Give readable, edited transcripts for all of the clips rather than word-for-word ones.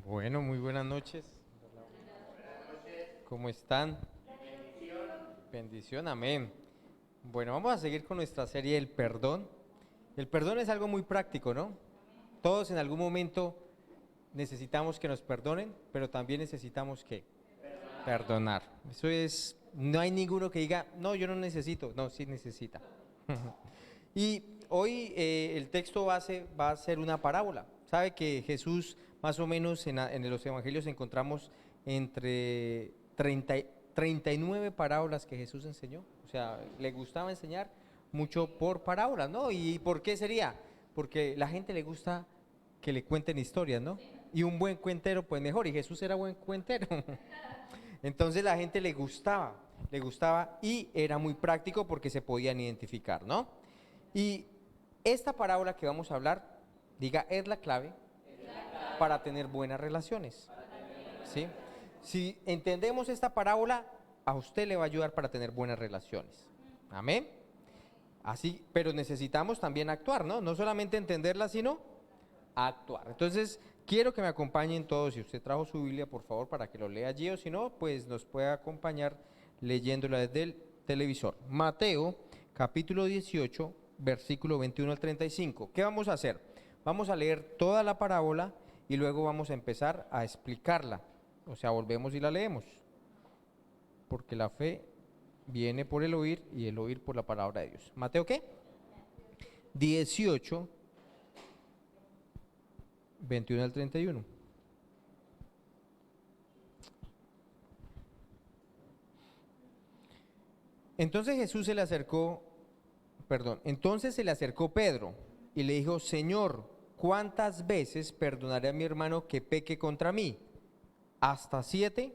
Bueno, muy buenas noches. ¿Cómo están? Bendición, amén. Bueno, vamos a seguir con nuestra serie El perdón. El perdón es algo muy práctico, ¿no? Todos en algún momento necesitamos que nos perdonen, pero también necesitamos que perdonar. Eso es, no hay ninguno que diga, no, yo no necesito. No, sí necesita. Y hoy el texto base va a ser una parábola. Sabe que Jesús, más o menos en los evangelios encontramos entre 39 parábolas que Jesús enseñó. O sea, le gustaba enseñar mucho por parábolas, ¿no? ¿Y por qué sería? Porque la gente le gusta que le cuenten historias, ¿no? Y un buen cuentero, pues mejor. Y Jesús era buen cuentero. Entonces la gente le gustaba y era muy práctico porque se podían identificar, ¿no? Y esta parábola que vamos a hablar, diga, es la clave para tener buenas relaciones, ¿sí? Si entendemos esta parábola, a usted le va a ayudar para tener buenas relaciones. Amén. Así, pero necesitamos también actuar, ¿no? No solamente entenderla, sino actuar. Entonces, quiero que me acompañen todos. Si usted trajo su Biblia, por favor, para que lo lea allí, o si no, pues nos puede acompañar leyéndola desde el televisor. Mateo, capítulo 18, versículo 21 al 35. ¿Qué vamos a hacer? Vamos a leer toda la parábola y luego vamos a empezar a explicarla. O sea, volvemos y la leemos. Porque la fe viene por el oír y el oír por la palabra de Dios. ¿Mateo qué? 18, 21 al 31. Entonces se le acercó Pedro y le dijo, Señor, ¿cuántas veces perdonaré a mi hermano que peque contra mí? ¿Hasta 7?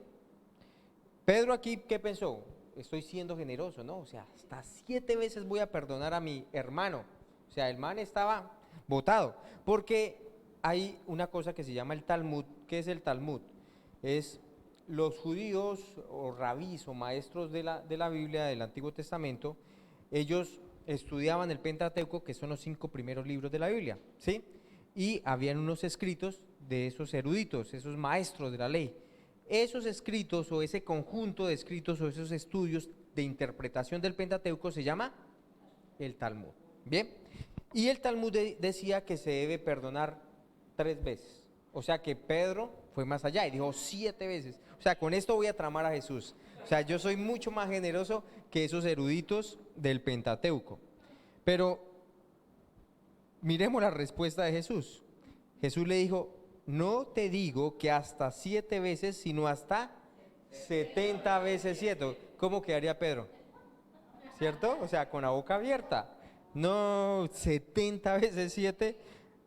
Pedro aquí, ¿qué pensó? Estoy siendo generoso, ¿no? O sea, hasta 7 veces voy a perdonar a mi hermano. O sea, el man estaba botado, porque hay una cosa que se llama el Talmud. ¿Qué es el Talmud? Es los judíos o rabís o maestros de la Biblia del Antiguo Testamento, ellos estudiaban el Pentateuco, que son los 5 primeros libros de la Biblia, ¿sí? Y habían unos escritos de esos eruditos, esos maestros de la ley. Esos escritos o ese conjunto de escritos o esos estudios de interpretación del Pentateuco se llama el Talmud. Bien, y el Talmud decía que se debe perdonar 3 veces. O sea que Pedro fue más allá y dijo 7 veces. O sea, con esto voy a tramar a Jesús. O sea, yo soy mucho más generoso que esos eruditos del Pentateuco. Pero miremos la respuesta de Jesús. Jesús le dijo, no te digo que hasta 7 veces, sino hasta 70 veces 7. ¿Cómo quedaría Pedro? ¿Cierto? O sea, con la boca abierta. No, 70 veces 7.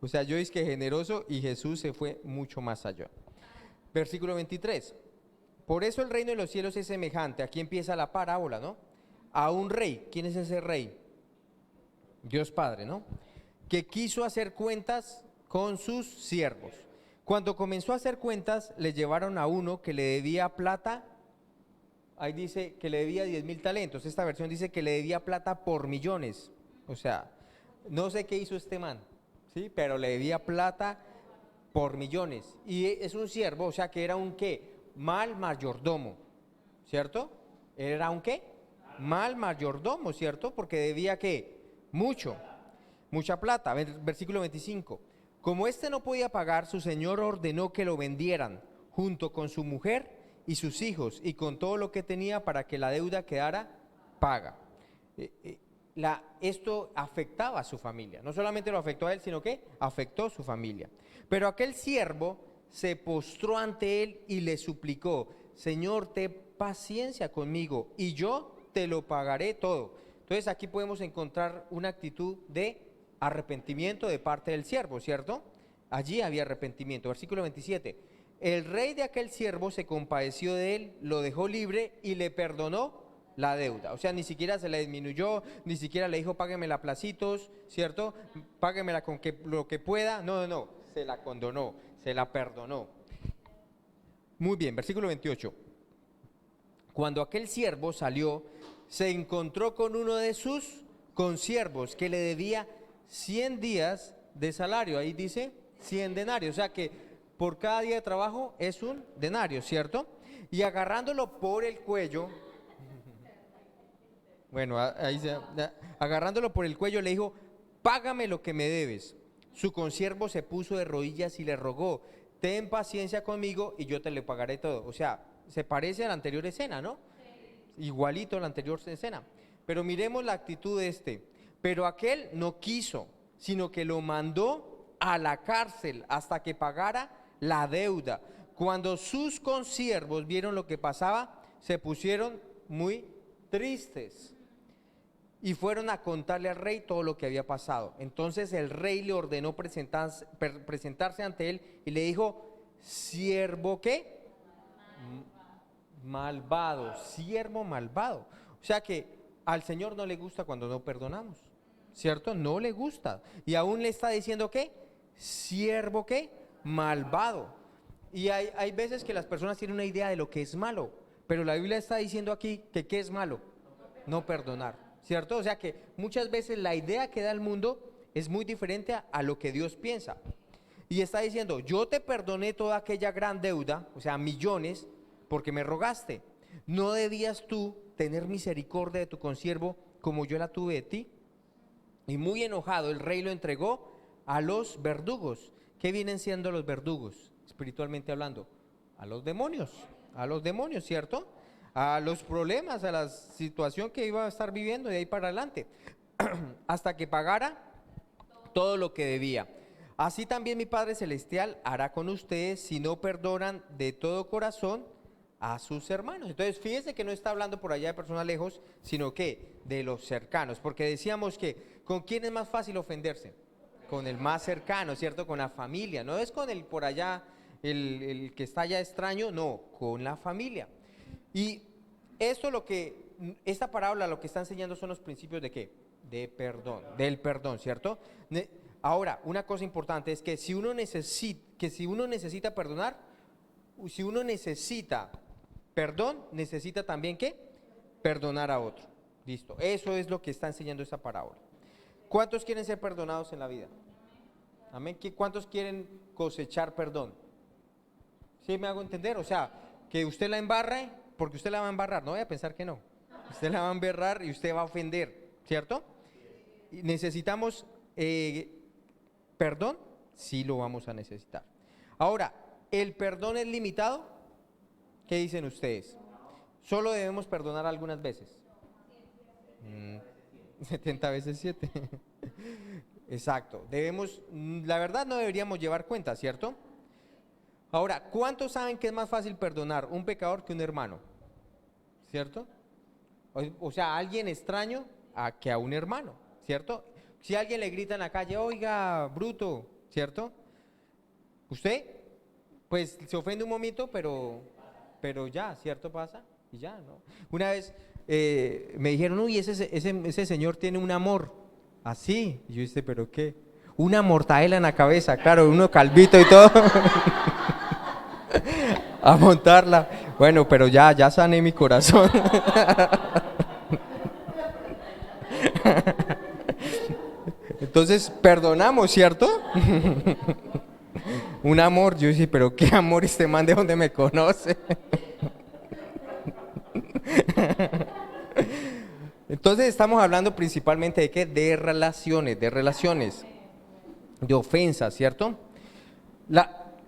O sea, yo es que generoso y Jesús se fue mucho más allá. Versículo 23. Por eso el reino de los cielos es semejante. Aquí empieza la parábola, ¿no? A un rey. ¿Quién es ese rey? Dios Padre, ¿no? Que quiso hacer cuentas con sus siervos. Cuando comenzó a hacer cuentas, le llevaron a uno que le debía plata. Ahí dice que le debía 10.000 talentos. Esta versión dice que le debía plata por millones. O sea, no sé qué hizo este man, ¿sí? Pero le debía plata por millones. Y es un siervo, o sea, que era un ¿qué? Mal mayordomo, ¿cierto? ¿Era un qué? Mal mayordomo, ¿cierto? Porque debía ¿qué? Mucha plata. Versículo 25. Como éste no podía pagar, su señor ordenó que lo vendieran junto con su mujer y sus hijos y con todo lo que tenía para que la deuda quedara paga. Esto afectaba a su familia. No solamente lo afectó a él, sino que afectó a su familia. Pero aquel siervo se postró ante él y le suplicó, Señor, ten paciencia conmigo y yo te lo pagaré todo. Entonces aquí podemos encontrar una actitud de arrepentimiento de parte del siervo, ¿cierto? Allí había arrepentimiento. Versículo 27. El rey de aquel siervo se compadeció de él, lo dejó libre y le perdonó la deuda. O sea, ni siquiera se la disminuyó, ni siquiera le dijo páguemela a placitos, ¿cierto? Páguemela con lo que pueda. No, se la condonó, se la perdonó. Muy bien, versículo 28. Cuando aquel siervo salió, se encontró con uno de sus consiervos que le debía 100 días de salario. Ahí dice 100 denarios. O sea que por cada día de trabajo es un denario, ¿cierto? Y agarrándolo por el cuello, bueno, agarrándolo por el cuello le dijo, págame lo que me debes. Su consiervo se puso de rodillas y le rogó, ten paciencia conmigo y yo te le pagaré todo. O sea, se parece a la anterior escena, ¿no? Igualito a la anterior escena. Pero miremos la actitud de este. Pero aquel no quiso, sino que lo mandó a la cárcel hasta que pagara la deuda. Cuando sus consiervos vieron lo que pasaba, se pusieron muy tristes y fueron a contarle al rey todo lo que había pasado. Entonces el rey le ordenó presentarse ante él y le dijo, siervo ¿qué? Malvado, siervo malvado. O sea que al Señor no le gusta cuando no perdonamos, ¿cierto? No le gusta. Y aún le está diciendo ¿qué? Siervo ¿qué? Malvado. Y hay veces que las personas tienen una idea de lo que es malo, pero la Biblia está diciendo aquí que ¿qué es malo? No perdonar, ¿cierto? O sea que muchas veces la idea que da el mundo es muy diferente a lo que Dios piensa. Y está diciendo, yo te perdoné toda aquella gran deuda, o sea, millones, porque me rogaste. ¿No debías tú tener misericordia de tu consiervo como yo la tuve de ti? Y muy enojado el rey lo entregó a los verdugos. ¿Qué vienen siendo los verdugos, espiritualmente hablando? A los demonios, ¿cierto? A los problemas, a la situación que iba a estar viviendo de ahí para adelante, hasta que pagara todo lo que debía. Así también mi Padre Celestial hará con ustedes si no perdonan de todo corazón a sus hermanos. Entonces fíjense que no está hablando por allá de personas lejos, sino que de los cercanos, porque decíamos que ¿con quién es más fácil ofenderse? Con el más cercano, ¿cierto? Con la familia, no es con el por allá, el que está allá extraño, no, con la familia. Y esto esta parábola lo que está enseñando son los principios de ¿qué? De perdón, del perdón, ¿cierto? Ahora, una cosa importante es que si uno necesita perdonar, si uno necesita perdón, necesita también ¿qué? Perdonar a otro. Listo, eso es lo que está enseñando esta parábola. ¿Cuántos quieren ser perdonados en la vida? Amén. ¿Cuántos quieren cosechar perdón? ¿Sí me hago entender? O sea, que usted la embarre, porque usted la va a embarrar, no voy a pensar que no. Usted la va a embarrar y usted va a ofender, ¿cierto? Y necesitamos perdón, sí lo vamos a necesitar. Ahora, ¿el perdón es limitado? ¿Qué dicen ustedes? ¿Solo debemos perdonar algunas veces? 70 veces 7. Exacto. La verdad no deberíamos llevar cuenta, ¿cierto? Ahora, ¿cuántos saben que es más fácil perdonar un pecador que un hermano? ¿Cierto? O sea, a alguien extraño que a un hermano, ¿cierto? Si alguien le grita en la calle, oiga, bruto, ¿cierto? Usted, pues se ofende un momento, pero ya, ¿cierto? Pasa y ya, ¿no? Una vez me dijeron, uy, ese señor tiene un amor así. Y yo dije, ¿pero qué? Una mortadela en la cabeza, claro, uno calvito y todo. A montarla. Bueno, pero ya sané mi corazón. Entonces, perdonamos, ¿cierto? Un amor, yo dije, pero qué amor este man de donde me conoce. Entonces estamos hablando principalmente de qué, de relaciones, de ofensas, ¿cierto?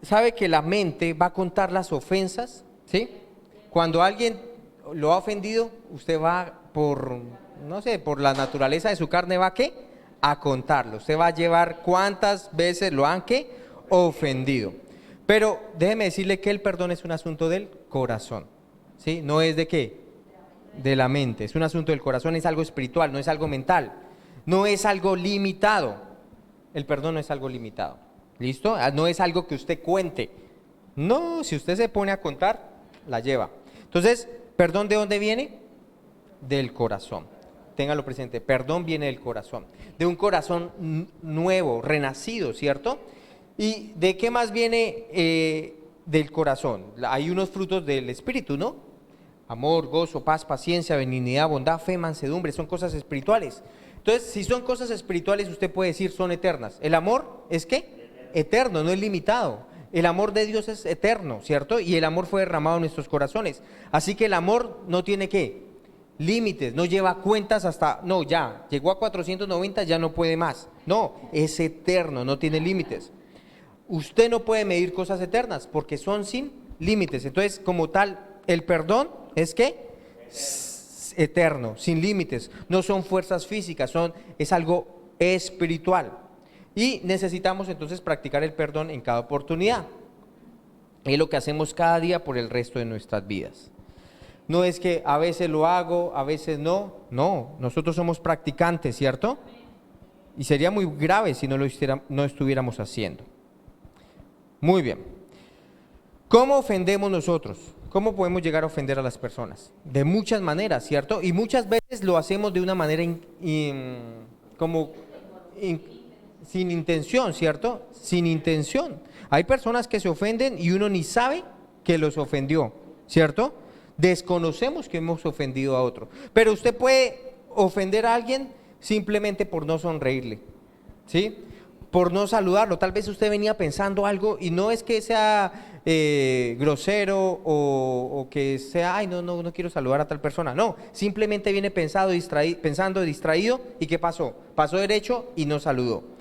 ¿Sabe que la mente va a contar las ofensas? ¿Sí? Cuando alguien lo ha ofendido, usted va no sé, por la naturaleza de su carne, ¿va a qué? A contarlo. Usted va a llevar cuántas veces lo han ¿qué? Ofendido. Pero déjeme decirle que el perdón es un asunto del corazón, ¿sí? No es de qué, de la mente, es un asunto del corazón, es algo espiritual, no es algo mental, no es algo limitado. El perdón no es algo limitado, ¿listo? No es algo que usted cuente, no, si usted se pone a contar, la lleva. Entonces, ¿perdón de dónde viene? Del corazón. Téngalo presente, perdón viene del corazón, de un corazón nuevo, renacido, ¿cierto? ¿Y de qué más viene del corazón? Hay unos frutos del espíritu, ¿no? Amor, gozo, paz, paciencia, benignidad, bondad, fe, mansedumbre, son cosas espirituales. Entonces, si son cosas espirituales, usted puede decir son eternas. ¿El amor es qué? Eterno, no es limitado. El amor de Dios es eterno, ¿cierto? Y el amor fue derramado en nuestros corazones. Así que el amor no tiene ¿qué? Límites, no lleva cuentas hasta, no, ya, llegó a 490, ya no puede más. No, es eterno, no tiene límites. Usted no puede medir cosas eternas porque son sin límites. Entonces, como tal, el perdón es ¿qué? Eterno, sin límites. No son fuerzas físicas, es algo espiritual. Y necesitamos entonces practicar el perdón en cada oportunidad. Es lo que hacemos cada día por el resto de nuestras vidas. No es que a veces lo hago, a veces no. No, nosotros somos practicantes, ¿cierto? Y sería muy grave si no no estuviéramos haciendo. Muy bien. ¿Cómo ofendemos nosotros? ¿Cómo podemos llegar a ofender a las personas? De muchas maneras, ¿cierto? Y muchas veces lo hacemos de una manera sin intención, ¿cierto? Sin intención. Hay personas que se ofenden y uno ni sabe que los ofendió, ¿cierto? Desconocemos que hemos ofendido a otro. Pero usted puede ofender a alguien simplemente por no sonreírle, ¿sí? Por no saludarlo. Tal vez usted venía pensando algo y no es que sea grosero o que sea, ay, no quiero saludar a tal persona. No, simplemente viene pensando distraído. ¿Y qué pasó? Pasó derecho y no saludó.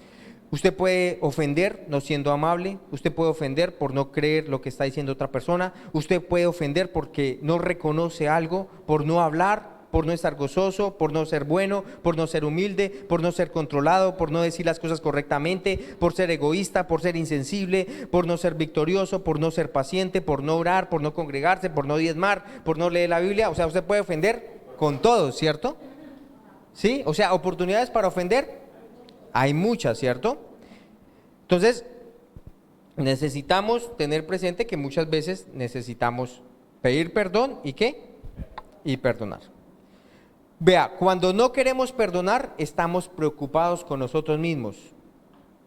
Usted puede ofender no siendo amable, usted puede ofender por no creer lo que está diciendo otra persona, usted puede ofender porque no reconoce algo, por no hablar, por no estar gozoso, por no ser bueno, por no ser humilde, por no ser controlado, por no decir las cosas correctamente, por ser egoísta, por ser insensible, por no ser victorioso, por no ser paciente, por no orar, por no congregarse, por no diezmar, por no leer la Biblia. O sea, usted puede ofender con todo, ¿cierto? ¿Sí? O sea, oportunidades para ofender hay muchas, ¿cierto? Entonces, necesitamos tener presente que muchas veces necesitamos pedir perdón y ¿qué? Y perdonar. Vea, cuando no queremos perdonar, estamos preocupados con nosotros mismos.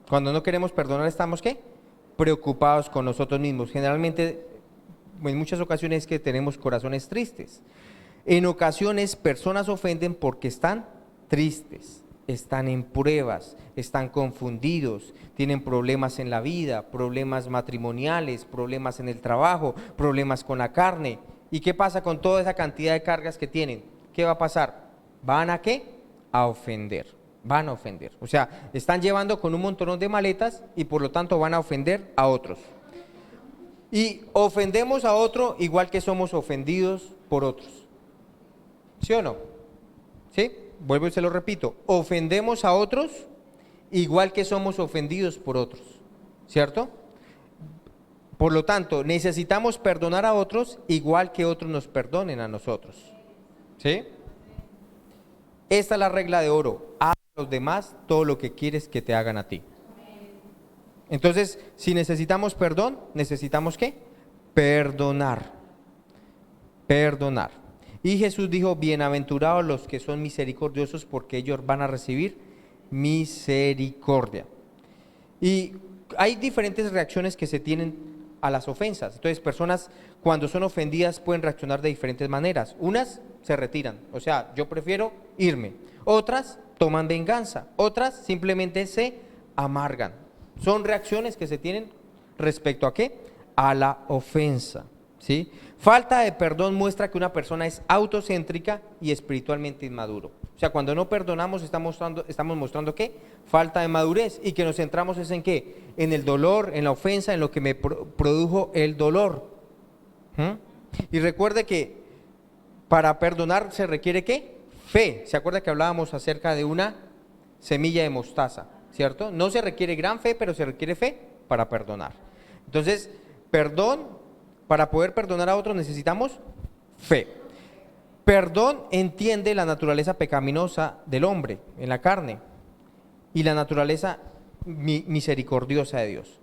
Cuando no queremos perdonar, ¿estamos qué? Preocupados con nosotros mismos. Generalmente, en muchas ocasiones es que tenemos corazones tristes. En ocasiones, personas ofenden porque están tristes, están en pruebas, están confundidos, tienen problemas en la vida, problemas matrimoniales, problemas en el trabajo, problemas con la carne. ¿Y qué pasa con toda esa cantidad de cargas que tienen? ¿Qué va a pasar? ¿Van a qué? A ofender. Van a ofender. O sea, están llevando con un montón de maletas y por lo tanto van a ofender a otros. Y ofendemos a otro igual que somos ofendidos por otros. ¿Sí o no? ¿Sí? Vuelvo y se lo repito. Ofendemos a otros igual que somos ofendidos por otros. ¿Cierto? Por lo tanto, necesitamos perdonar a otros igual que otros nos perdonen a nosotros. ¿Sí? Esta es la regla de oro. Haz a los demás todo lo que quieres que te hagan a ti. Entonces, si necesitamos perdón, ¿necesitamos qué? Perdonar. Perdonar. Y Jesús dijo, bienaventurados los que son misericordiosos porque ellos van a recibir misericordia. Y hay diferentes reacciones que se tienen a las ofensas. Entonces, personas cuando son ofendidas pueden reaccionar de diferentes maneras. Unas se retiran, o sea, yo prefiero irme. Otras toman venganza, otras simplemente se amargan. Son reacciones que se tienen respecto a ¿qué? A la ofensa, ¿sí? Falta de perdón muestra que una persona es autocéntrica y espiritualmente inmaduro. O sea, cuando no perdonamos estamos mostrando ¿qué? Falta de madurez y que nos centramos es en ¿qué? En el dolor, en la ofensa, en lo que me produjo el dolor. Y recuerde que para perdonar se requiere ¿qué? Fe. ¿Se acuerda que hablábamos acerca de una semilla de mostaza? ¿Cierto? No se requiere gran fe, pero se requiere fe para perdonar. Entonces, para poder perdonar a otros necesitamos fe. Perdón entiende la naturaleza pecaminosa del hombre en la carne y la naturaleza misericordiosa de Dios.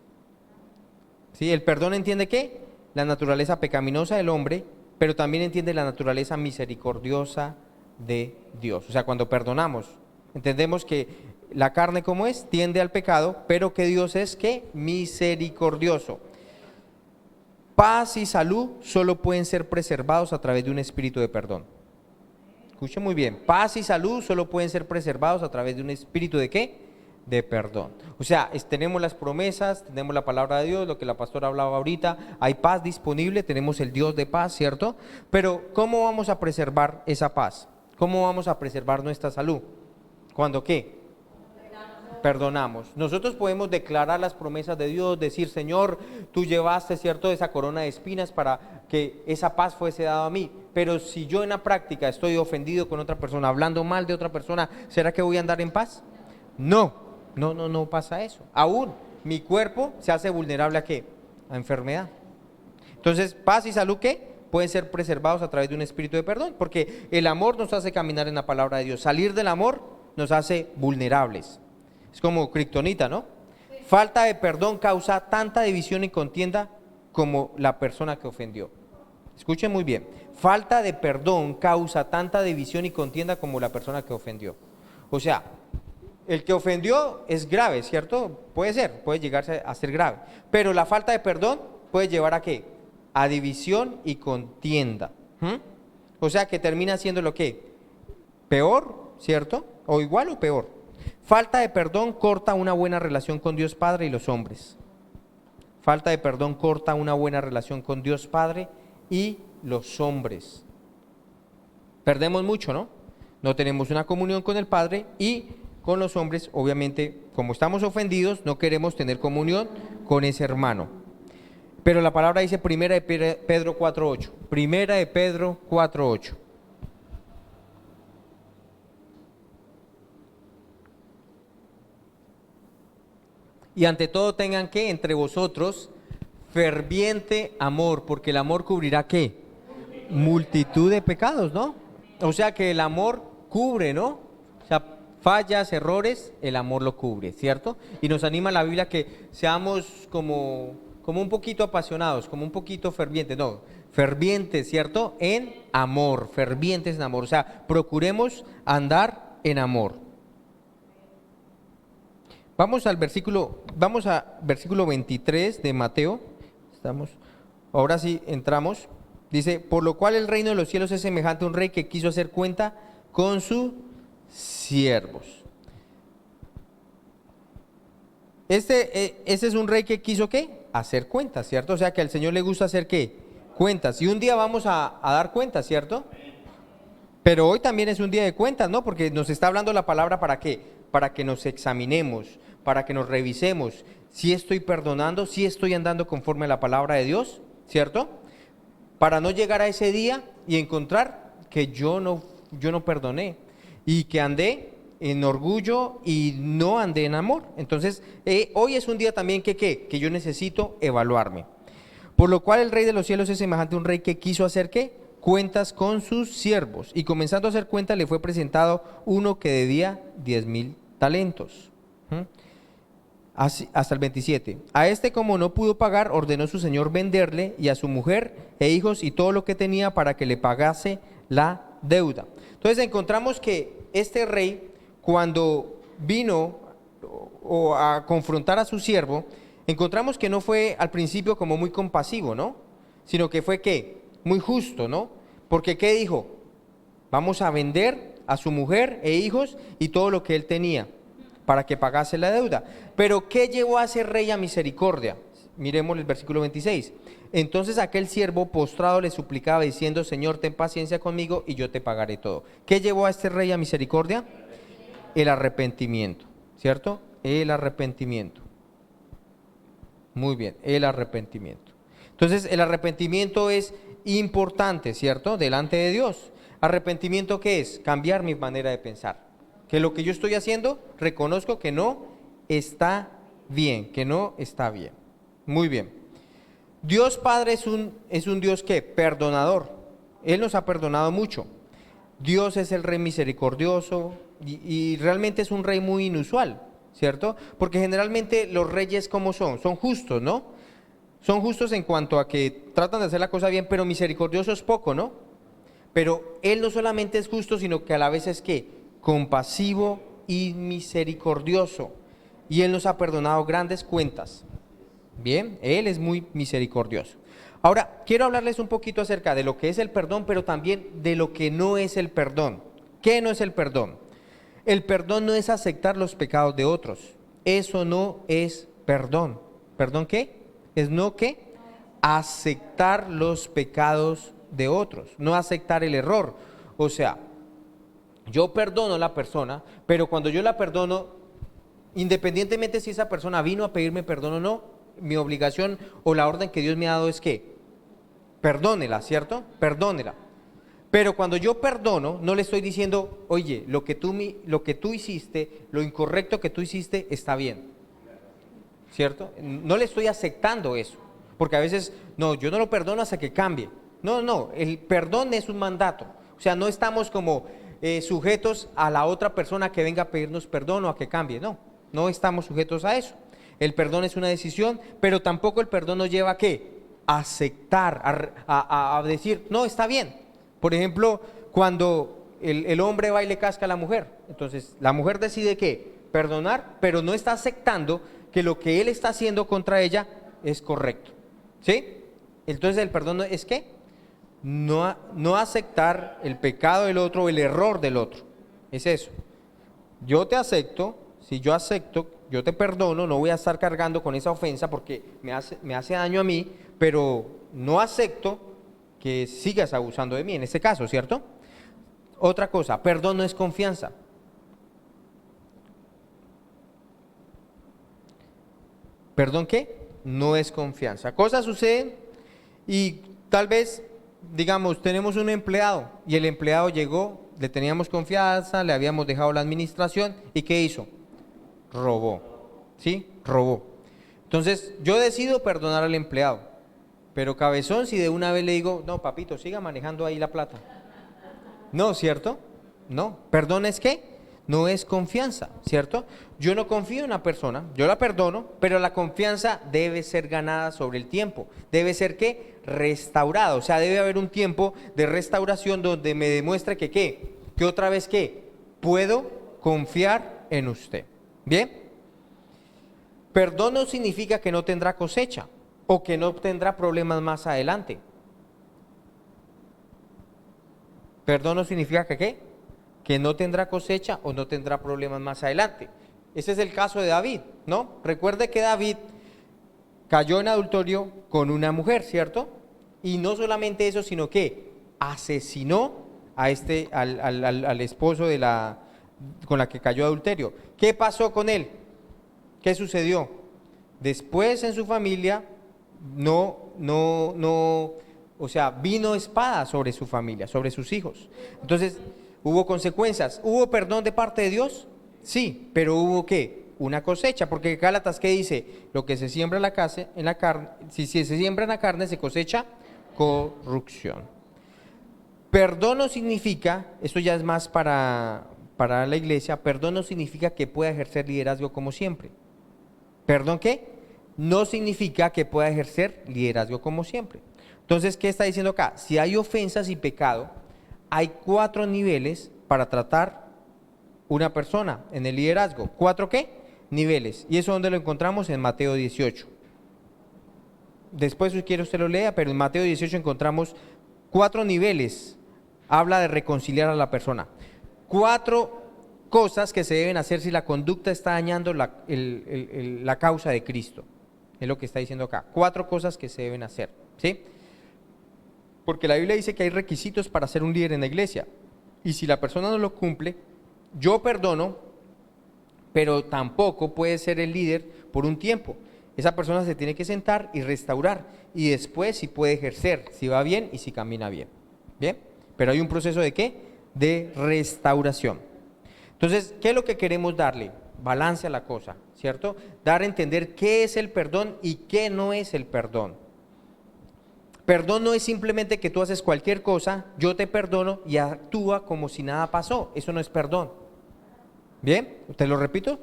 ¿Sí? El perdón entiende ¿qué? La naturaleza pecaminosa del hombre, pero también entiende la naturaleza misericordiosa de Dios. O sea, cuando perdonamos, entendemos que la carne como es, tiende al pecado, pero que Dios es ¿qué? Misericordioso. Paz y salud solo pueden ser preservados a través de un espíritu de perdón. Escuche muy bien, paz y salud solo pueden ser preservados a través de un espíritu de ¿qué? de perdón. O sea, tenemos las promesas, tenemos la palabra de Dios, lo que la pastora hablaba ahorita, hay paz disponible, tenemos el Dios de paz, ¿cierto? Pero ¿cómo vamos a preservar esa paz? ¿Cómo vamos a preservar nuestra salud? ¿Cuándo qué? Perdonamos. Nosotros podemos declarar las promesas de Dios, decir, Señor, tú llevaste, ¿cierto?, esa corona de espinas para que esa paz fuese dada a mí. Pero si yo en la práctica estoy ofendido con otra persona, hablando mal de otra persona, ¿será que voy a andar en paz? No pasa eso. Aún mi cuerpo se hace vulnerable ¿a qué? A enfermedad. Entonces, paz y salud, ¿qué? Pueden ser preservados a través de un espíritu de perdón, porque el amor nos hace caminar en la palabra de Dios. Salir del amor nos hace vulnerables. Es como kriptonita, ¿no? Falta de perdón causa tanta división y contienda como la persona que ofendió. Escuchen muy bien. Falta de perdón causa tanta división y contienda como la persona que ofendió. O sea, el que ofendió es grave, ¿cierto? Puede ser, puede llegarse a ser grave. Pero la falta de perdón puede llevar ¿a qué? A división y contienda. O sea que termina siendo lo que peor, ¿cierto? O igual o peor. Falta de perdón corta una buena relación con Dios Padre y los hombres. Falta de perdón corta una buena relación con Dios Padre y los hombres. Perdemos mucho, ¿no? No tenemos una comunión con el Padre y con los hombres, obviamente, como estamos ofendidos, no queremos tener comunión con ese hermano. Pero la palabra dice Primera de Pedro 4:8. Primera de Pedro 4:8. Y ante todo tengan que entre vosotros ferviente amor, porque el amor cubrirá ¿qué? Multitud de pecados, ¿no? O sea que el amor cubre, ¿no? O sea, fallas, errores, el amor lo cubre, ¿cierto? Y nos anima la Biblia que seamos como un poquito apasionados, como un poquito fervientes, no, fervientes, ¿cierto? En amor, fervientes en amor, o sea, procuremos andar en amor. Vamos a versículo 23 de Mateo. Ahora sí entramos. Dice, por lo cual el reino de los cielos es semejante a un rey que quiso hacer cuenta con sus siervos. Ese es un rey que quiso ¿qué? Hacer cuentas, ¿cierto? O sea que al Señor le gusta hacer ¿qué? Cuentas. Y un día vamos a dar cuentas, ¿cierto? Pero hoy también es un día de cuentas, ¿no? Porque nos está hablando la palabra ¿para qué? Para que nos examinemos, para que nos revisemos. Si estoy perdonando, si estoy andando conforme a la palabra de Dios, ¿cierto? Para no llegar a ese día y encontrar que yo no perdoné y que andé en orgullo y no andé en amor. Entonces, hoy es un día también que yo necesito evaluarme. Por lo cual el rey de los cielos es semejante a un rey que quiso hacer ¿qué? Cuentas con sus siervos. Y comenzando a hacer cuentas le fue presentado uno que debía 10,000 talentos. Así, hasta el 27. A este, como no pudo pagar, ordenó su señor venderle y a su mujer e hijos y todo lo que tenía para que le pagase la deuda. Entonces encontramos que este rey, cuando vino a confrontar a su siervo, encontramos que no fue al principio como muy compasivo, ¿no? Sino que fue ¿qué? Muy justo, ¿no? Porque ¿qué dijo? Vamos a vender a su mujer e hijos y todo lo que él tenía para que pagase la deuda. Pero ¿qué llevó a ese rey a misericordia? Miremos el versículo 26. Entonces aquel siervo postrado le suplicaba diciendo, Señor, ten paciencia conmigo y yo te pagaré todo. ¿Qué llevó a este rey a misericordia? El arrepentimiento, ¿cierto? El arrepentimiento. Muy bien, el arrepentimiento. Entonces el arrepentimiento es importante, ¿cierto? Delante de Dios. ¿Arrepentimiento qué es? Cambiar mi manera de pensar. Que lo que yo estoy haciendo, reconozco que no está bien, que no está bien. Muy bien. Dios Padre es un Dios que perdonador. Él nos ha perdonado mucho. Dios es el Rey misericordioso y realmente es un Rey muy inusual, ¿cierto? Porque generalmente los reyes, ¿cómo son? Son justos, ¿no? Son justos en cuanto a que tratan de hacer la cosa bien, pero misericordioso es poco, ¿no? Pero Él no solamente es justo, sino que a la vez es ¿qué? Compasivo y misericordioso. Y Él nos ha perdonado grandes cuentas. Bien, Él es muy misericordioso. Ahora, quiero hablarles un poquito acerca de lo que es el perdón, pero también de lo que no es el perdón. ¿Qué no es el perdón? El perdón no es aceptar los pecados de otros. Eso no es perdón. ¿Perdón qué? Es no qué, aceptar los pecados de otros, no aceptar el error. O sea, yo perdono a la persona, pero cuando yo la perdono, independientemente si esa persona vino a pedirme perdón o no, mi obligación o la orden que Dios me ha dado es que perdónela, ¿cierto? Perdónela. Pero cuando yo perdono, no le estoy diciendo, oye, lo que tú hiciste, lo incorrecto que tú hiciste está bien, ¿cierto? No le estoy aceptando eso, porque a veces, no, yo no lo perdono hasta que cambie. No, no, el perdón es un mandato. O sea, no estamos como sujetos a la otra persona que venga a pedirnos perdón o a que cambie. No, no estamos sujetos a eso. El perdón es una decisión, pero tampoco el perdón nos lleva a ¿qué? A aceptar, a decir, no, está bien. Por ejemplo, cuando el hombre va y le casca a la mujer, entonces la mujer decide ¿qué? Perdonar, pero no está aceptando que lo que él está haciendo contra ella es correcto. ¿Sí? Entonces el perdón es ¿qué? No aceptar el pecado del otro o el error del otro. Es eso. Yo te acepto, si yo acepto, yo te perdono, no voy a estar cargando con esa ofensa porque me hace daño a mí, pero no acepto que sigas abusando de mí en este caso, ¿cierto? Otra cosa, perdón no es confianza. ¿Perdón qué? No es confianza. Cosas suceden y tal vez, digamos, tenemos un empleado y el empleado llegó, le teníamos confianza, le habíamos dejado la administración y ¿qué hizo? Robó, ¿sí? Robó. Entonces, yo decido perdonar al empleado. Pero cabezón, si de una vez le digo, no, papito, siga manejando ahí la plata. No, ¿cierto? No. ¿Perdón es qué? No es confianza, ¿cierto? Yo no confío en una persona, yo la perdono, pero la confianza debe ser ganada sobre el tiempo. Debe ser ¿qué? Restaurada. O sea, debe haber un tiempo de restauración donde me demuestre que ¿qué? Que otra vez ¿qué? Puedo confiar en usted. ¿Bien? Perdón no significa que no tendrá cosecha o que no tendrá problemas más adelante. Perdón no significa que ¿qué? Que no tendrá cosecha o no tendrá problemas más adelante. Ese es el caso de David, ¿no? Recuerde que David cayó en adulterio con una mujer, ¿cierto? Y no solamente eso, sino que asesinó a al esposo con la que cayó adulterio. ¿Qué pasó con él? ¿Qué sucedió? Después en su familia o sea, vino espada sobre su familia, sobre sus hijos. Entonces, hubo consecuencias. ¿Hubo perdón de parte de Dios? Sí, pero hubo ¿qué? Una cosecha, porque Gálatas ¿qué dice? Lo que se siembra en la carne, si se siembra en la carne, se cosecha corrupción. Perdón no significa, esto ya es más para la iglesia, perdón no significa que pueda ejercer liderazgo como siempre. ¿Perdón qué? No significa que pueda ejercer liderazgo como siempre. Entonces, ¿qué está diciendo acá? Si hay ofensas y pecado, hay 4 niveles para tratar una persona en el liderazgo. ¿4 qué? Niveles. ¿Y eso dónde lo encontramos? En Mateo 18. Después, si quiere usted lo lea, pero en Mateo 18 encontramos 4 niveles. Habla de reconciliar a la persona. 4 cosas que se deben hacer si la conducta está dañando la causa de Cristo. Es lo que está diciendo acá. 4 cosas que se deben hacer, ¿sí? Porque la Biblia dice que hay requisitos para ser un líder en la iglesia. Y si la persona no lo cumple, yo perdono, pero tampoco puede ser el líder por un tiempo. Esa persona se tiene que sentar y restaurar. Y después si puede ejercer, si va bien y si camina bien. ¿Bien? Pero hay un proceso de ¿qué? De restauración. Entonces, ¿qué es lo que queremos darle? Balance a la cosa, ¿cierto? Dar a entender qué es el perdón y qué no es el perdón. Perdón no es simplemente que tú haces cualquier cosa, yo te perdono y actúa como si nada pasó. Eso no es perdón. ¿Bien? ¿Te lo repito?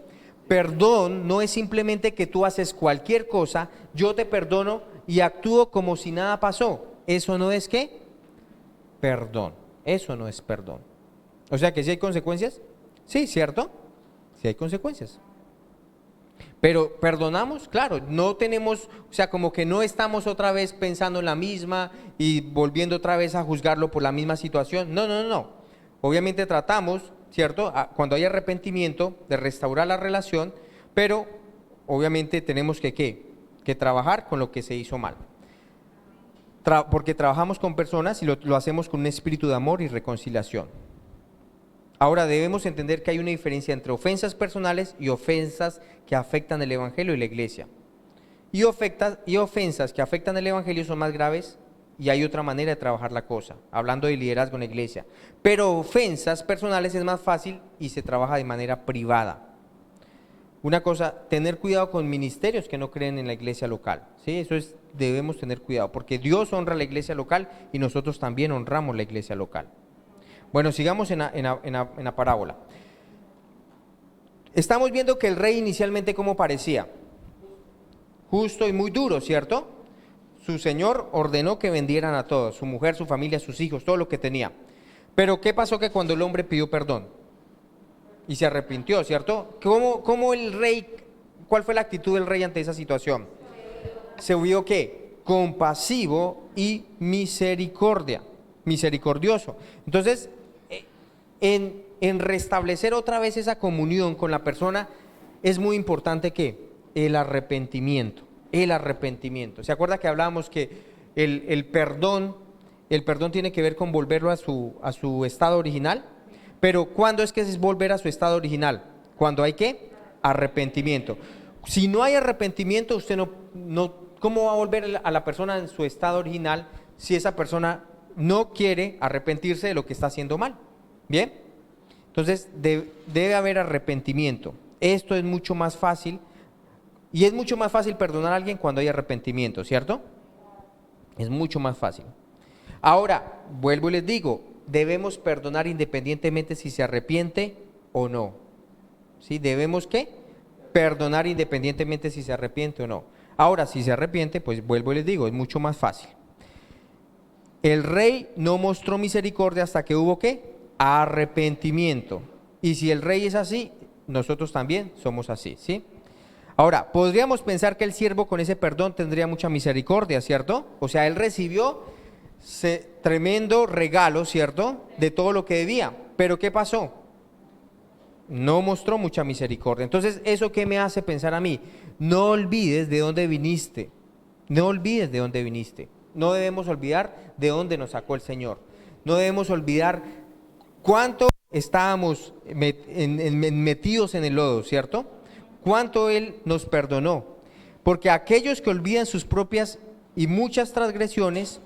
Perdón no es simplemente que tú haces cualquier cosa, yo te perdono y actúo como si nada pasó. ¿Eso no es qué? Perdón. Eso no es perdón. O sea que si hay consecuencias, sí, ¿cierto? Sí hay consecuencias. Pero perdonamos, claro, no tenemos, o sea, como que no estamos otra vez pensando en la misma y volviendo otra vez a juzgarlo por la misma situación. No, no, no, no. Obviamente tratamos, ¿cierto? Cuando hay arrepentimiento, de restaurar la relación, pero obviamente tenemos que, ¿qué? Que trabajar con lo que se hizo mal. Porque trabajamos con personas y lo hacemos con un espíritu de amor y reconciliación. Ahora debemos entender que hay una diferencia entre ofensas personales y ofensas que afectan el evangelio y la iglesia. Y ofensas que afectan el evangelio son más graves y hay otra manera de trabajar la cosa, hablando de liderazgo en la iglesia. Pero ofensas personales es más fácil y se trabaja de manera privada. Una cosa, tener cuidado con ministerios que no creen en la iglesia local, ¿sí? Eso es, debemos tener cuidado, porque Dios honra la iglesia local y nosotros también honramos la iglesia local. Bueno, sigamos en la parábola. Estamos viendo que el rey inicialmente, ¿cómo parecía? Justo y muy duro, ¿cierto? Su señor ordenó que vendieran a todos, su mujer, su familia, sus hijos, todo lo que tenía. Pero ¿qué pasó que cuando el hombre pidió perdón? Y se arrepintió, ¿cierto? ¿Cómo el rey, cuál fue la actitud del rey ante esa situación? Se vio ¿qué? Compasivo y misericordioso. Entonces, en restablecer otra vez esa comunión con la persona, es muy importante que el arrepentimiento. ¿Se acuerda que hablábamos que el perdón tiene que ver con volverlo a su estado original? Pero ¿cuándo es que es volver a su estado original? Cuando hay ¿qué? Arrepentimiento. Si no hay arrepentimiento, usted no, ¿cómo va a volver a la persona en su estado original si esa persona no quiere arrepentirse de lo que está haciendo mal? ¿Bien? Entonces debe haber arrepentimiento. Esto es mucho más fácil y es mucho más fácil perdonar a alguien cuando hay arrepentimiento, ¿cierto? Es mucho más fácil. Ahora, vuelvo y les digo, debemos perdonar independientemente si se arrepiente o no. ¿Sí? Debemos ¿qué? Perdonar independientemente si se arrepiente o no. Ahora, si se arrepiente, pues vuelvo y les digo, es mucho más fácil. El rey no mostró misericordia hasta que hubo ¿qué? Arrepentimiento. Y si el rey es así, nosotros también somos así, ¿sí? Ahora, podríamos pensar que el siervo con ese perdón tendría mucha misericordia, ¿cierto? O sea, él recibió tremendo regalo, ¿cierto? De todo lo que debía. Pero ¿qué pasó? No mostró mucha misericordia. Entonces, ¿eso qué me hace pensar a mí? No olvides de dónde viniste. No olvides de dónde viniste. No debemos olvidar de dónde nos sacó el Señor. No debemos olvidar cuánto estábamos metidos en el lodo, ¿cierto? Cuánto Él nos perdonó. Porque aquellos que olvidan sus propias y muchas transgresiones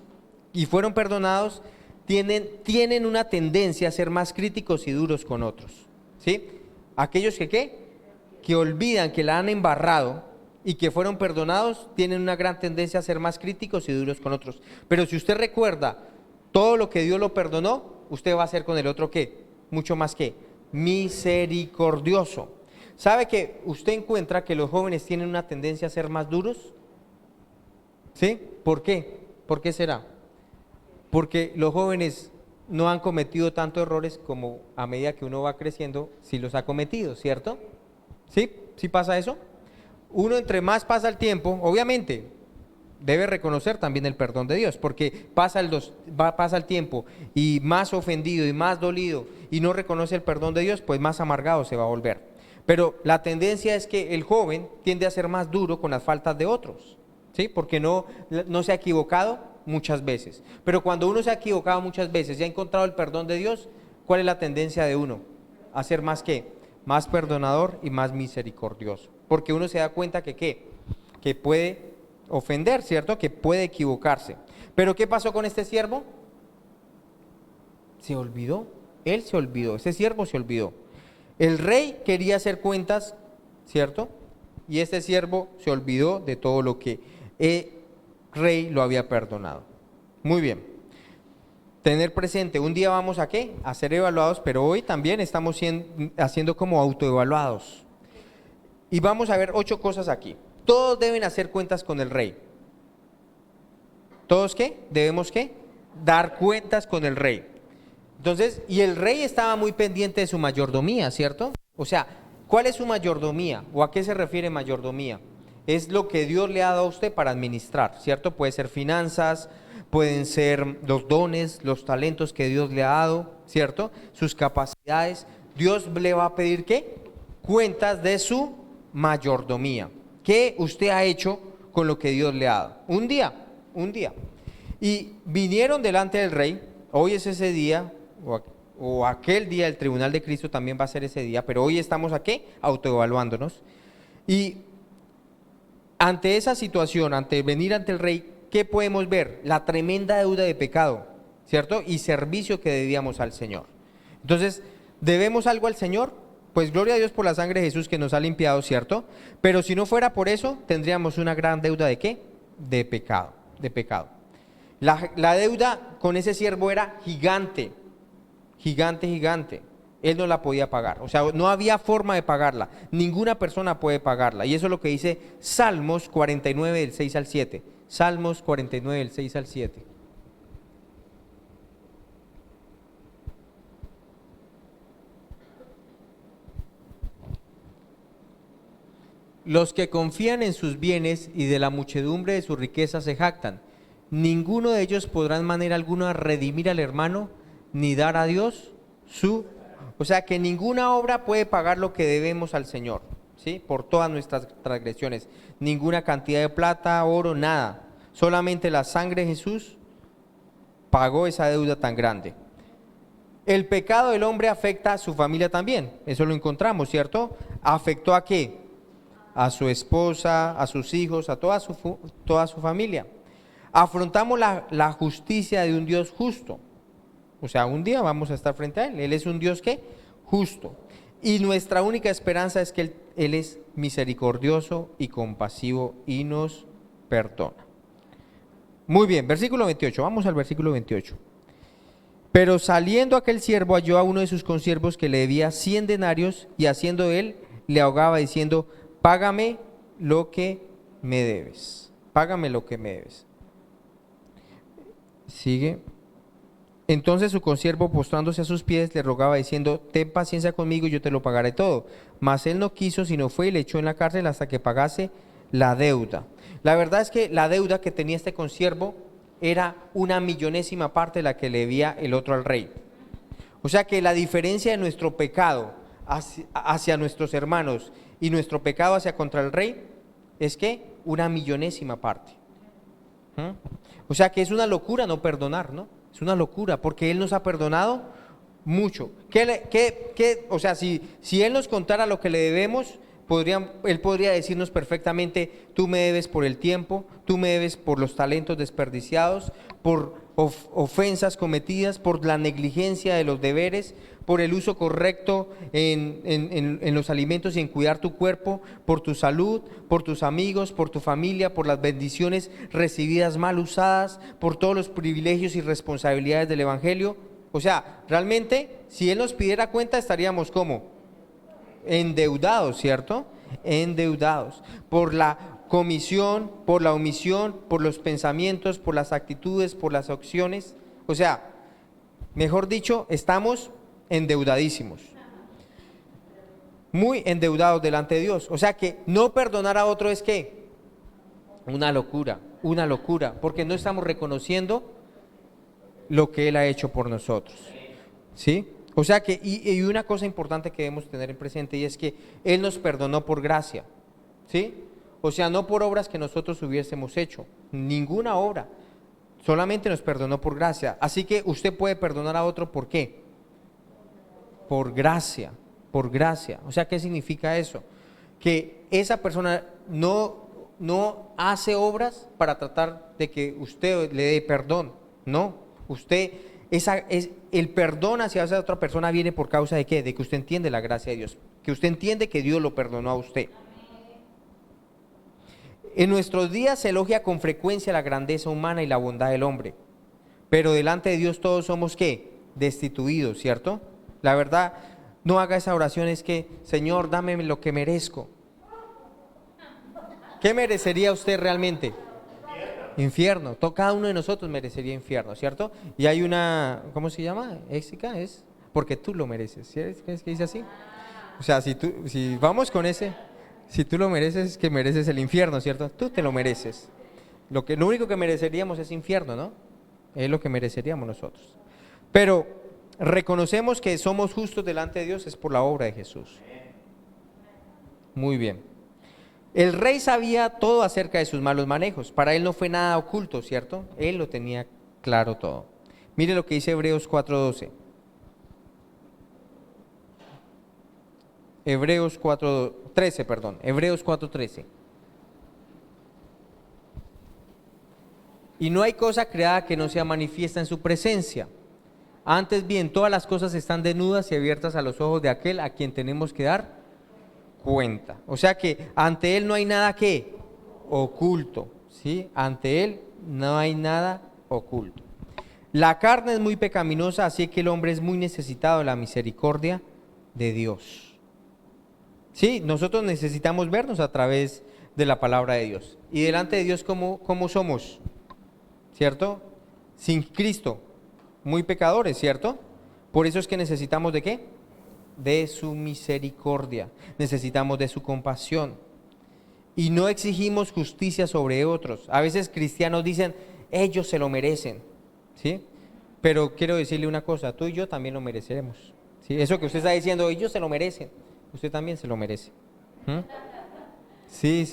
y fueron perdonados, tienen una tendencia a ser más críticos y duros con otros, ¿sí? Aquellos que ¿qué? Que olvidan que la han embarrado y que fueron perdonados, tienen una gran tendencia a ser más críticos y duros con otros. Pero si usted recuerda todo lo que Dios lo perdonó, usted va a ser con el otro ¿qué? Mucho más que misericordioso. ¿Sabe que usted encuentra que los jóvenes tienen una tendencia a ser más duros? ¿Sí? ¿Por qué? ¿Por qué será? Porque los jóvenes no han cometido tantos errores como a medida que uno va creciendo, sí los ha cometido, ¿cierto? ¿Sí? ¿Sí pasa eso? Uno entre más pasa el tiempo, obviamente, debe reconocer también el perdón de Dios, porque pasa el tiempo y más ofendido y más dolido y no reconoce el perdón de Dios, pues más amargado se va a volver. Pero la tendencia es que el joven tiende a ser más duro con las faltas de otros, ¿sí? Porque no se ha equivocado muchas veces. Pero cuando uno se ha equivocado muchas veces y ha encontrado el perdón de Dios, ¿cuál es la tendencia de uno? A ser más ¿qué? Más perdonador y más misericordioso. Porque uno se da cuenta que ¿qué? Que puede ofender, ¿cierto? Que puede equivocarse. Pero ¿qué pasó con este siervo? Se olvidó. Él se olvidó. Ese siervo se olvidó. El rey quería hacer cuentas, ¿cierto? Y este siervo se olvidó de todo lo que el rey lo había perdonado. Muy bien. Tener presente, un día vamos a ¿qué? A ser evaluados, pero hoy también estamos haciendo como autoevaluados. Y vamos a ver 8 cosas aquí. Todos deben hacer cuentas con el rey. ¿Todos qué? Debemos ¿qué? Dar cuentas con el rey. Entonces, y el rey estaba muy pendiente de su mayordomía, ¿cierto? O sea, ¿cuál es su mayordomía? ¿O a qué se refiere mayordomía? Es lo que Dios le ha dado a usted para administrar, ¿cierto? Puede ser finanzas, pueden ser los dones, los talentos que Dios le ha dado, ¿cierto? Sus capacidades. Dios le va a pedir ¿qué? Cuentas de su mayordomía. ¿Qué usted ha hecho con lo que Dios le ha dado? Un día. Y vinieron delante del rey. Hoy es ese día, o aquel día, el tribunal de Cristo también va a ser ese día, pero hoy estamos aquí autoevaluándonos. Y ante esa situación, ante venir ante el rey, ¿qué podemos ver? La tremenda deuda de pecado, ¿cierto? Y servicio que debíamos al Señor. Entonces, ¿debemos algo al Señor? Pues gloria a Dios por la sangre de Jesús que nos ha limpiado, ¿cierto? Pero si no fuera por eso, tendríamos una gran deuda ¿de qué? De pecado. La deuda con ese siervo era gigante. Él no la podía pagar, o sea, no había forma de pagarla, ninguna persona puede pagarla, y eso es lo que dice Salmos 49 del 6 al 7, Salmos 49 del 6 al 7. Los que confían en sus bienes y de la muchedumbre de sus riquezas se jactan, ninguno de ellos podrá en manera alguna redimir al hermano, ni dar a Dios su... O sea que ninguna obra puede pagar lo que debemos al Señor, ¿sí? Por todas nuestras transgresiones. Ninguna cantidad de plata, oro, nada. Solamente la sangre de Jesús pagó esa deuda tan grande. El pecado del hombre afecta a su familia también. Eso lo encontramos, ¿cierto? ¿Afectó a qué? A su esposa, a sus hijos, a toda su familia. Afrontamos la justicia de un Dios justo. O sea, un día vamos a estar frente a Él. Él es un Dios ¿qué? Justo. Y nuestra única esperanza es que Él es misericordioso y compasivo y nos perdona. Muy bien, versículo 28. Vamos al versículo 28. Pero saliendo aquel siervo halló a uno de sus consiervos que le debía 100 denarios y haciendo él le ahogaba diciendo: págame lo que me debes. Págame lo que me debes. Sigue. Entonces su consiervo, postrándose a sus pies, le rogaba diciendo: ten paciencia conmigo y yo te lo pagaré todo. Mas él no quiso, sino fue y le echó en la cárcel hasta que pagase la deuda. La verdad es que la deuda que tenía este consiervo era una millonésima parte de la que le debía el otro al rey. O sea que la diferencia de nuestro pecado hacia nuestros hermanos y nuestro pecado hacia contra el rey es que una millonésima parte. O sea que es una locura no perdonar, ¿no? Es una locura, porque Él nos ha perdonado mucho. O sea, si Él nos contara lo que le debemos, Él podría decirnos perfectamente: tú me debes por el tiempo, tú me debes por los talentos desperdiciados, por ofensas cometidas, por la negligencia de los deberes, por el uso correcto en los alimentos y en cuidar tu cuerpo, por tu salud, por tus amigos, por tu familia, por las bendiciones recibidas mal usadas, por todos los privilegios y responsabilidades del Evangelio. O sea, realmente, si Él nos pidiera cuenta, estaríamos ¿cómo? Endeudados, ¿cierto? Endeudados por la comisión, por la omisión, por los pensamientos, por las actitudes, por las acciones. O sea, mejor dicho, estamos endeudadísimos, muy endeudados delante de Dios. O sea que no perdonar a otro es ¿qué? Una locura, porque no estamos reconociendo lo que Él ha hecho por nosotros, ¿sí? O sea que, y una cosa importante que debemos tener en presente, y es que Él nos perdonó por gracia, ¿sí? O sea, no por obras que nosotros hubiésemos hecho, ninguna obra, solamente nos perdonó por gracia. Así que usted puede perdonar a otro, ¿por qué? Por gracia. O sea, ¿qué significa eso? Que esa persona no hace obras para tratar de que usted le dé perdón, no. El perdón hacia esa otra persona viene por causa de ¿qué? De que usted entiende la gracia de Dios, que usted entiende que Dios lo perdonó a usted. En nuestros días se elogia con frecuencia la grandeza humana y la bondad del hombre, pero delante de Dios todos somos ¿qué? Destituidos, ¿cierto? La verdad, no haga esa oración, es que Señor, dame lo que merezco. ¿Qué merecería usted realmente? Infierno. Cada uno de nosotros merecería infierno, ¿cierto? Y hay una, ¿cómo se llama? Éxica es porque tú lo mereces. ¿Sí? ¿Es que dice así? O sea, si vamos con ese, si tú lo mereces, es que mereces el infierno, ¿cierto? Tú te lo mereces. Lo único que mereceríamos es infierno, ¿no? Es lo que mereceríamos nosotros. Pero reconocemos que somos justos delante de Dios es por la obra de Jesús. Muy bien. El rey sabía todo acerca de sus malos manejos. Para él no fue nada oculto, ¿cierto? Él lo tenía claro todo. Mire lo que dice Hebreos 4:12. Hebreos 4:13, perdón. Hebreos 4:13. Y no hay cosa creada que no sea manifiesta en su presencia. Antes bien, todas las cosas están desnudas y abiertas a los ojos de aquel a quien tenemos que dar cuenta. O sea que ante él no hay nada que oculto, ¿sí? Ante él no hay nada oculto. La carne es muy pecaminosa, así que el hombre es muy necesitado de la misericordia de Dios. Sí, nosotros necesitamos vernos a través de la palabra de Dios. Y delante de Dios, ¿cómo somos? ¿Cierto? Sin Cristo, muy pecadores, ¿cierto? Por eso es que necesitamos ¿de qué? De su misericordia, necesitamos de su compasión. Y no exigimos justicia sobre otros. A veces cristianos dicen, ellos se lo merecen, ¿sí? Pero quiero decirle una cosa, tú y yo también lo mereceremos, ¿sí? Eso que usted está diciendo, ellos se lo merecen, usted también se lo merece. ¿Mm? Sí.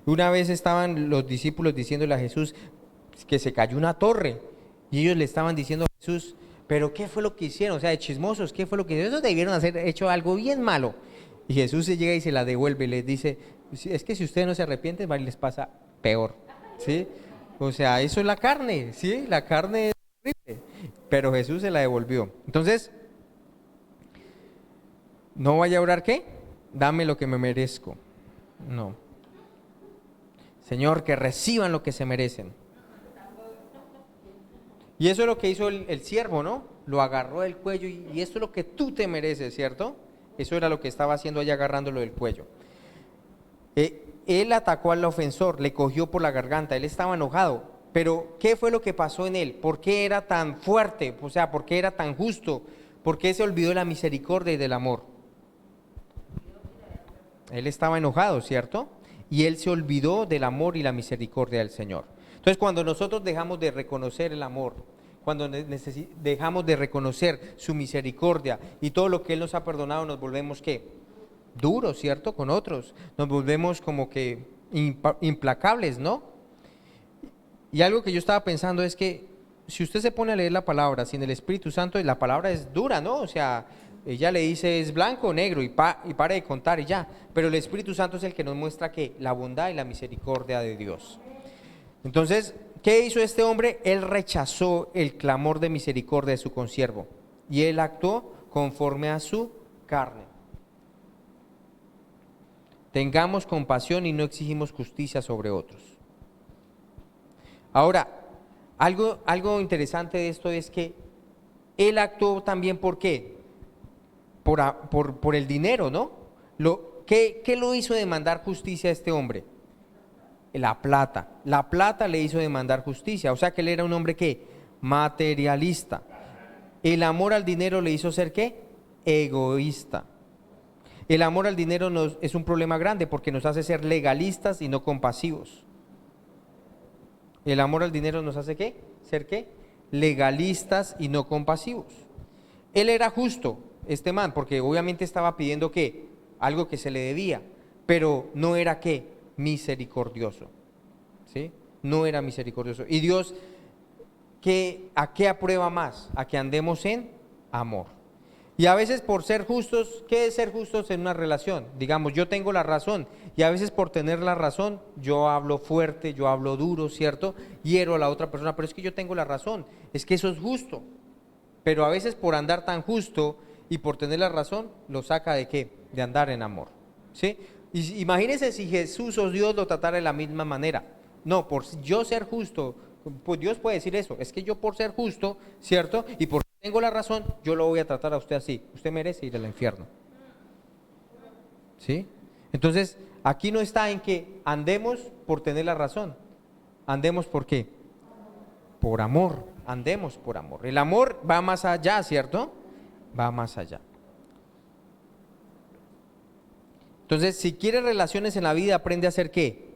Una vez estaban los discípulos diciéndole a Jesús que se cayó una torre y ellos le estaban diciendo a Jesús, pero ¿qué fue lo que hicieron? O sea, de chismosos, ¿qué fue lo que hicieron? Ellos debieron haber hecho algo bien malo. Y Jesús se llega y se la devuelve y les dice, es que si ustedes no se arrepienten, les pasa peor, ¿sí? O sea, eso es la carne, ¿sí? La carne es horrible, pero Jesús se la devolvió. Entonces, ¿no vaya a orar qué? Dame lo que me merezco. No. Señor, que reciban lo que se merecen. Y eso es lo que hizo el siervo, ¿no? Lo agarró del cuello y esto es lo que tú te mereces, ¿cierto? Eso era lo que estaba haciendo allá agarrándolo del cuello. Él atacó al ofensor, le cogió por la garganta, él estaba enojado. Pero ¿qué fue lo que pasó en él? ¿Por qué era tan fuerte? O sea, ¿por qué era tan justo? ¿Por qué se olvidó de la misericordia y del amor? Él estaba enojado, ¿cierto? Y él se olvidó del amor y la misericordia del Señor. Entonces, cuando nosotros dejamos de reconocer el amor, cuando dejamos de reconocer su misericordia y todo lo que Él nos ha perdonado, nos volvemos ¿qué? Duros, ¿cierto? Con otros. Nos volvemos como que implacables, ¿no? Y algo que yo estaba pensando es que si usted se pone a leer la palabra sin el Espíritu Santo, la palabra es dura, ¿no? O sea, ella le dice es blanco o negro y para de contar y ya. Pero el Espíritu Santo es el que nos muestra que la bondad y la misericordia de Dios. Entonces, ¿qué hizo este hombre? Él rechazó el clamor de misericordia de su consiervo y él actuó conforme a su carne. Tengamos compasión y no exigimos justicia sobre otros. Ahora, algo interesante de esto es que él actuó también ¿por qué? Por el dinero, ¿no? ¿Qué lo hizo demandar justicia a este hombre? La plata le hizo demandar justicia, o sea que él era un hombre ¿qué? Materialista. El amor al dinero le hizo ser ¿qué? Egoísta. El amor al dinero es un problema grande porque nos hace ser legalistas y no compasivos. El amor al dinero nos hace ¿qué? Ser ¿qué? Legalistas y no compasivos. Él era justo, este man, porque obviamente estaba pidiendo ¿qué? Algo que se le debía, pero no era ¿qué? Misericordioso, ¿sí? No era misericordioso. Y Dios, ¿a qué aprueba más? A que andemos en amor. Y a veces por ser justos, ¿qué es ser justos en una relación? Digamos, yo tengo la razón y a veces por tener la razón, yo hablo fuerte, yo hablo duro, ¿cierto? Hiero a la otra persona, pero es que yo tengo la razón, es que eso es justo. Pero a veces por andar tan justo y por tener la razón, lo saca ¿de qué? De andar en amor, ¿sí? Y imagínense si Jesús o Dios lo tratara de la misma manera. No, por yo ser justo, pues Dios puede decir eso, es que yo por ser justo, ¿cierto? Y porque tengo la razón, yo lo voy a tratar a usted así. Usted merece ir al infierno. ¿Sí? Entonces, aquí no está en que andemos por tener la razón. Andemos por qué? Por amor. Andemos por amor. El amor va más allá, ¿cierto? Va más allá. Entonces, si quieres relaciones en la vida, aprende a ser ¿qué?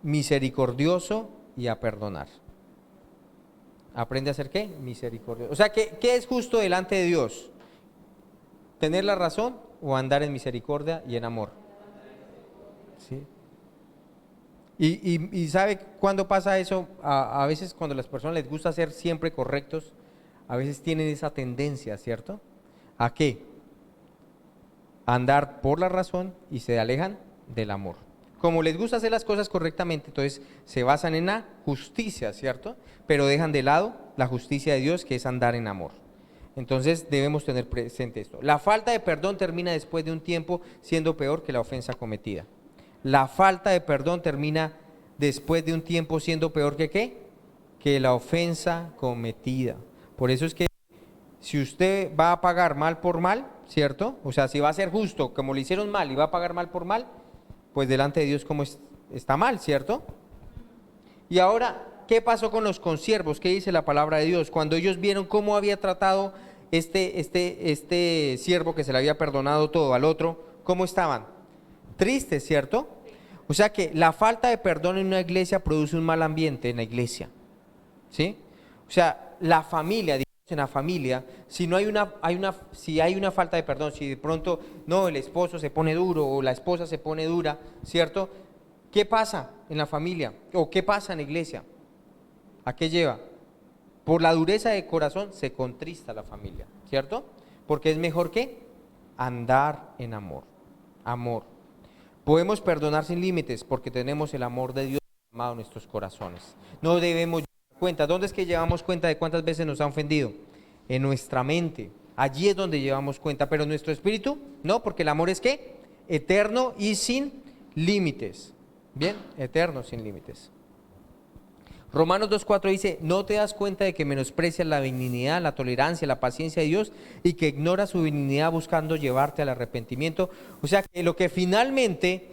Misericordioso y a perdonar. Aprende a ser ¿qué? Misericordioso. O sea, ¿qué es justo delante de Dios? ¿Tener la razón o andar en misericordia y en amor? ¿Sí? Y ¿sabe cuándo pasa eso? A veces cuando a las personas les gusta ser siempre correctos, a veces tienen esa tendencia, ¿cierto? ¿A qué? A andar por la razón y se alejan del amor. Como les gusta hacer las cosas correctamente, entonces se basan en la justicia, ¿cierto? Pero dejan de lado la justicia de Dios, que es andar en amor. Entonces debemos tener presente esto. La falta de perdón termina después de un tiempo siendo peor que la ofensa cometida. La falta de perdón termina después de un tiempo siendo peor que ¿qué? Que la ofensa cometida. Por eso es que si usted va a pagar mal por mal, ¿cierto? O sea, si va a ser justo, como le hicieron mal y va a pagar mal por mal, pues delante de Dios como está mal, ¿cierto? Y ahora, ¿qué pasó con los consiervos? ¿Qué dice la palabra de Dios? Cuando ellos vieron cómo había tratado este siervo que se le había perdonado todo al otro, ¿cómo estaban? Tristes, ¿cierto? O sea que la falta de perdón en una iglesia produce un mal ambiente en la iglesia, ¿sí? O sea, la familia, digamos en la familia, si no si hay una falta de perdón, si de pronto, no, el esposo se pone duro o la esposa se pone dura, ¿cierto? ¿Qué pasa en la familia? ¿O qué pasa en la iglesia? ¿A qué lleva? Por la dureza de corazón se contrista la familia, ¿cierto? Porque es mejor que andar en amor. Amor. Podemos perdonar sin límites porque tenemos el amor de Dios amado en nuestros corazones. No debemos llevar cuenta. ¿Dónde es que llevamos cuenta de cuántas veces nos han ofendido? En nuestra mente. Allí es donde llevamos cuenta, pero en nuestro espíritu no, porque el amor es ¿qué? Eterno y sin límites. Bien, eterno sin límites. Romanos 2.4 dice, ¿no te das cuenta de que menosprecias la benignidad, la tolerancia, la paciencia de Dios y que ignoras su benignidad buscando llevarte al arrepentimiento? O sea que lo que finalmente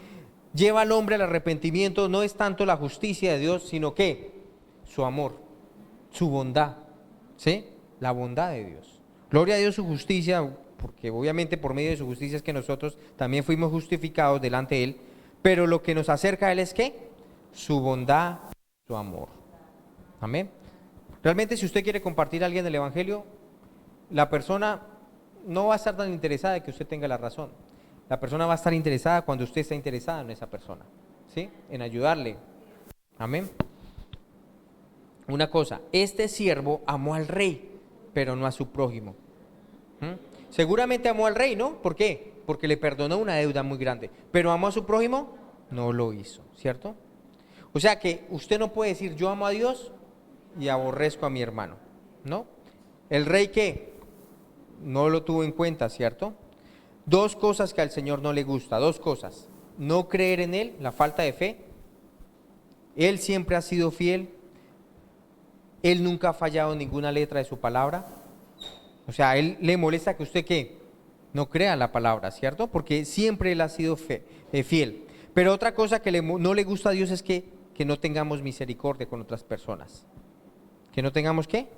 lleva al hombre al arrepentimiento no es tanto la justicia de Dios, sino que su amor, su bondad, ¿sí? La bondad de Dios. Gloria a Dios su justicia, porque obviamente por medio de su justicia es que nosotros también fuimos justificados delante de Él, pero lo que nos acerca a Él es ¿qué? Su bondad, su amor. Amén. Realmente si usted quiere compartir a alguien el Evangelio, la persona no va a estar tan interesada de que usted tenga la razón. La persona va a estar interesada cuando usted está interesada en esa persona, ¿sí? En ayudarle. Amén. Una cosa, este siervo amó al rey, pero no a su prójimo. ¿Mm? Seguramente amó al rey, ¿no? ¿Por qué? Porque le perdonó una deuda muy grande. Pero amó a su prójimo, no lo hizo, ¿cierto? O sea que usted no puede decir yo amo a Dios y aborrezco a mi hermano, ¿no? El rey que no lo tuvo en cuenta, ¿cierto? Dos cosas que al Señor no le gusta, dos cosas. No creer en Él, la falta de fe. Él siempre ha sido fiel. Él nunca ha fallado en ninguna letra de su palabra. O sea, a Él le molesta que usted ¿qué? No crea en la palabra, ¿cierto? Porque siempre Él ha sido fiel. Pero otra cosa que no le gusta a Dios es que no tengamos misericordia con otras personas. ¿Que no tengamos qué?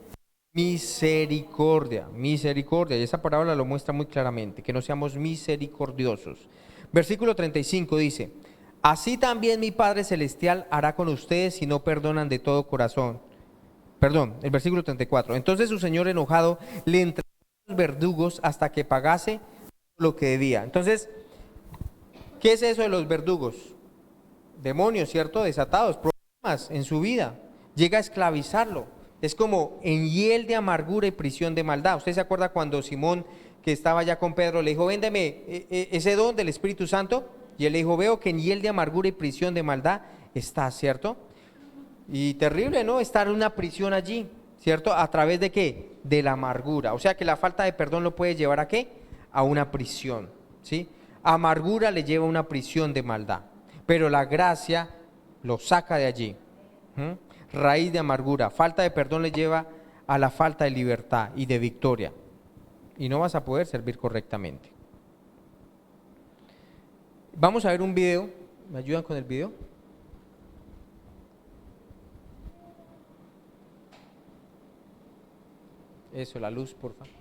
Misericordia, misericordia. Y esa palabra lo muestra muy claramente, que no seamos misericordiosos. Versículo 35 dice, así también mi Padre Celestial hará con ustedes si no perdonan de todo corazón. Perdón, el versículo 34. Entonces su señor enojado le entregó a los verdugos hasta que pagase lo que debía. Entonces, ¿qué es eso de los verdugos? Demonios, ¿cierto? Desatados, problemas en su vida. Llega a esclavizarlo. Es como en hiel de amargura y prisión de maldad. ¿Usted se acuerda cuando Simón, que estaba ya con Pedro, le dijo, véndeme ese don del Espíritu Santo? Y él le dijo, veo que en hiel de amargura y prisión de maldad está, ¿cierto? Y terrible, ¿no? Estar en una prisión allí, ¿cierto? ¿A través de qué? De la amargura. O sea que la falta de perdón lo puede llevar ¿a qué? A una prisión, ¿sí? Amargura le lleva a una prisión de maldad, pero la gracia lo saca de allí. ¿Mm? Raíz de amargura, falta de perdón le lleva a la falta de libertad y de victoria. Y no vas a poder servir correctamente. Vamos a ver un video. ¿Me ayudan con el video? Eso, la luz, por favor.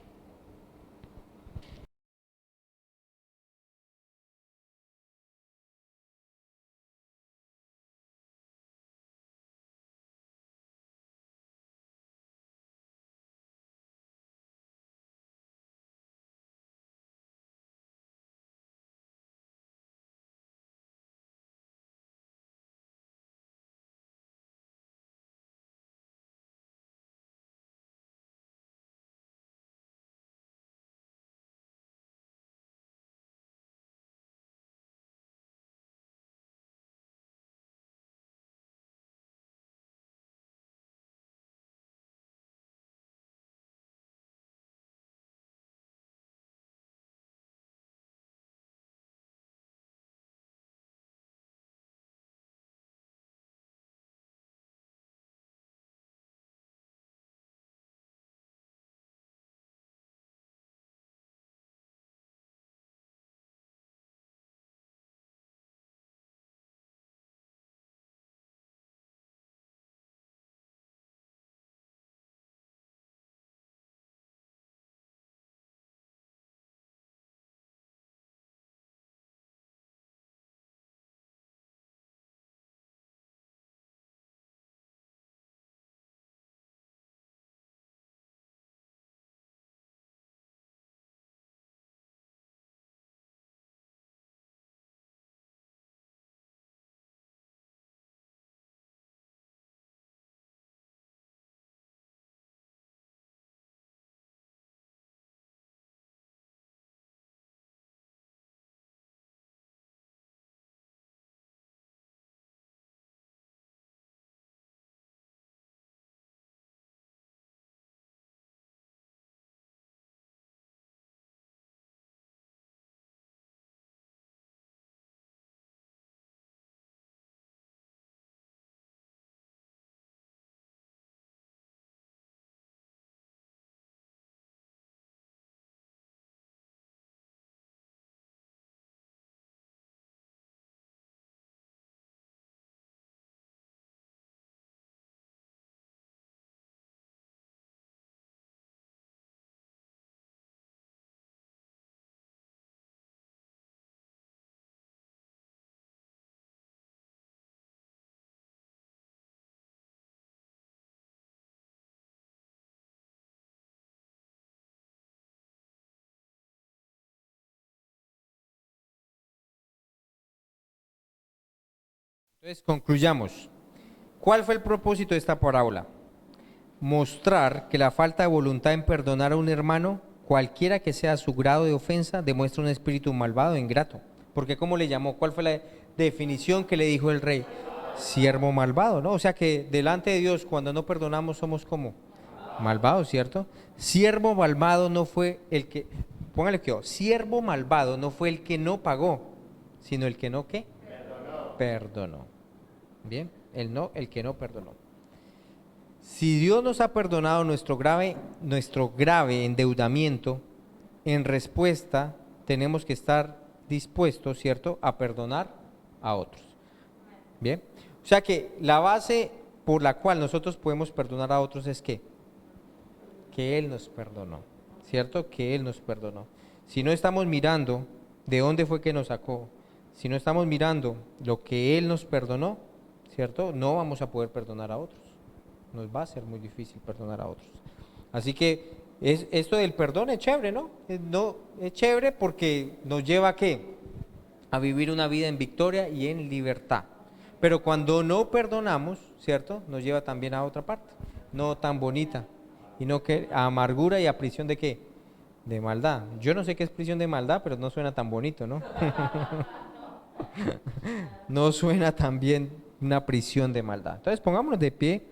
Entonces, concluyamos. ¿Cuál fue el propósito de esta parábola? Mostrar que la falta de voluntad en perdonar a un hermano, cualquiera que sea su grado de ofensa, demuestra un espíritu malvado e ingrato. Porque ¿cómo le llamó? ¿Cuál fue la definición que le dijo el rey? Siervo malvado, ¿no? O sea que delante de Dios, cuando no perdonamos, somos como malvados, ¿cierto? Siervo malvado no fue el que, póngale que siervo malvado no fue el que no pagó, sino el que no, ¿qué? Perdonó. Bien, el que no perdonó. Si Dios nos ha perdonado nuestro grave endeudamiento, en respuesta tenemos que estar dispuestos, ¿cierto?, a perdonar a otros. Bien, o sea que la base por la cual nosotros podemos perdonar a otros es que Él nos perdonó, ¿cierto? Que Él nos perdonó. Si no estamos mirando de dónde fue que nos sacó, si no estamos mirando lo que Él nos perdonó, ¿cierto? No vamos a poder perdonar a otros. Nos va a ser muy difícil perdonar a otros. Así que esto del perdón es chévere, ¿no? Es chévere porque nos lleva ¿a qué? A vivir una vida en victoria y en libertad. Pero cuando no perdonamos, ¿cierto? Nos lleva también a otra parte, no tan bonita, y no que a amargura y a prisión de ¿qué? De maldad. Yo no sé qué es prisión de maldad, pero no suena tan bonito, ¿no? No suena tan bien una prisión de maldad. Entonces pongámonos de pie.